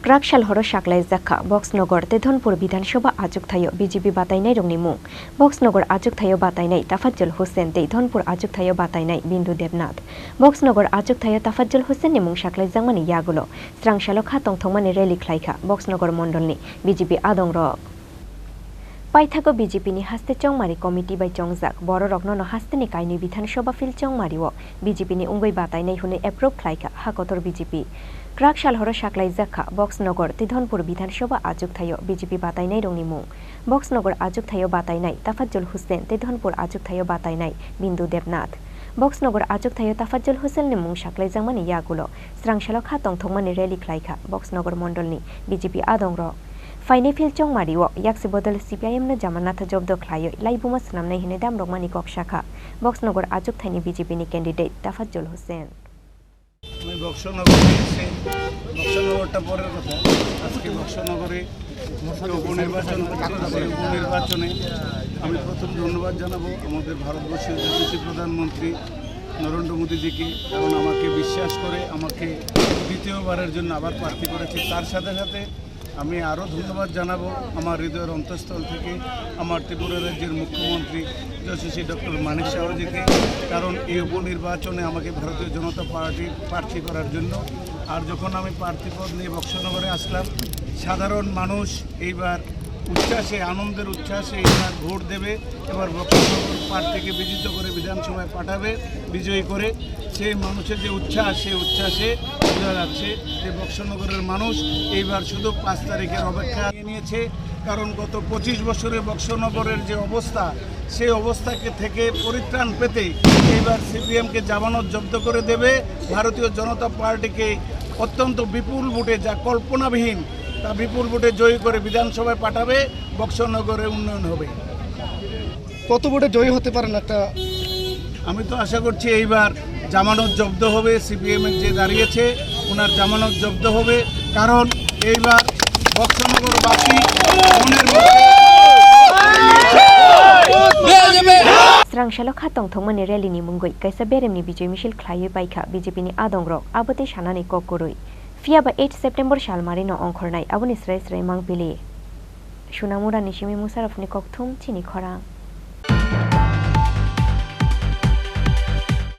Kraksal Horo Saklaijakha Boxanagar Dhanpur Bidhan Sabha Achukthaio BJP Batainairokni Mung Boxanagar Achukthaio Batainai Tafazzul Hussein Dhanpur Achukthaio Batainai Bindu Debnath Boxanagar Achukthaio Tafazzul Hussein ni Mung Saklaijakmani yagulo Srangshalo Khatong Thongmani rally khlaika Boxanagar Mondolni BJP Adongrok Paithago BJP ni haste chongmari committee by chongjak boro rokno no haste ni kaini Bidhan Sabha fil chongmariwo BJP ni ungoi batainai hune approve khlaika hakotor BJP Kraksal Horo Saklaijakha Boxanagar Dhanpur Bidhan Sabha Achukthaio BJP Batainairokni Mung Boxanagar Achukthaio Batainai Tafazzul Hussein Dhanpur Achukthaio Batainai Bindu Debnath Boxanagar Achukthaio Tafazzul Hussein ni Mung Saklaijakmani yagulo Srangshalo Khatong Thongmani rally khlaika Boxanagar Mondolni BJP Adongrok Faine fil chongmariwo yakse bodol CPIM na jamanatha jobdo khlaio laibuma sanamnai hine damrokmani kok shakha Boxanagar Achukthaini BJP ni candidate Tafazzul Hussein আমি বক্সনগরে এসে বক্সনগরটা পরের কথা আজকে বক্সনগরে উপনির্বাচনে আমি প্রথম ধন্যবাদ জানাবো আমাদের ভারতবর্ষের যশস্বী প্রধানমন্ত্রী নরেন্দ্র মোদীজিকে কারণ আমাকে বিশ্বাস করে আমাকে দ্বিতীয়বারের জন্য আবার প্রার্থী করেছে তার সাথে সাথে আমি আরও ধন্যবাদ জানাবো আমার হৃদয়ের অন্তঃস্থল থেকে আমার ত্রিপুরা রাজ্যের মুখ্যমন্ত্রী যশস্বী ডক্টর মানিক সাহাজিকে কারণ এই উপনির্বাচনে আমাকে ভারতীয় জনতা পার্টির প্রার্থী করার জন্য আর যখন আমি প্রার্থীপদ নিয়ে বক্সনগরে আসলাম সাধারণ মানুষ এইবার উচ্ছ্বাসে আনন্দের উচ্ছ্বাসে এইবার ভোট দেবে এবার বক্সনগর প্রার্থীকে বিজিত করে বিধানসভায় পাঠাবে বিজয়ী করে সেই মানুষের যে উচ্ছ্বাস সেই উচ্ছ্বাসে বোঝা যাচ্ছে যে বক্সনগরের মানুষ এইবার শুধু 5 তারিখের অপেক্ষা নিয়েছে কারণ গত 25 বছরে বক্সনগরের যে অবস্থা সেই অবস্থাকে থেকে পরিত্রাণ পেতে এইবার সিপিএমকে জামানত জব্দ করে দেবে ভারতীয় জনতা পার্টিকে অত্যন্ত বিপুল ভোটে যা কল্পনাবিহীন তা বিপুল ভোটে জয়ী করে বিধানসভায় পাঠাবে বক্সনগরে উন্নয়ন হবে কত ভোটে জয়ী হতে পারেন একটা আমি তো আশা করছি এইবার জামানত জব্দ হবে সিপিএমের যে দাঁড়িয়েছে ওনার জামানত জব্দ হবে কারণ এইবার বক্সনগরবাসী মনের মধ্যে Srangshalo Khatong Thongmani rally ni mungoi kaisa beremni bijoy misil khlaioi paikha BJP ni Adongrok abote sanani kokkoroi Fiaba 8 September Shalmari no ongkhornai aboni srai mangpili Shunamura Nishimi Musarafni kokthum Chini Khorang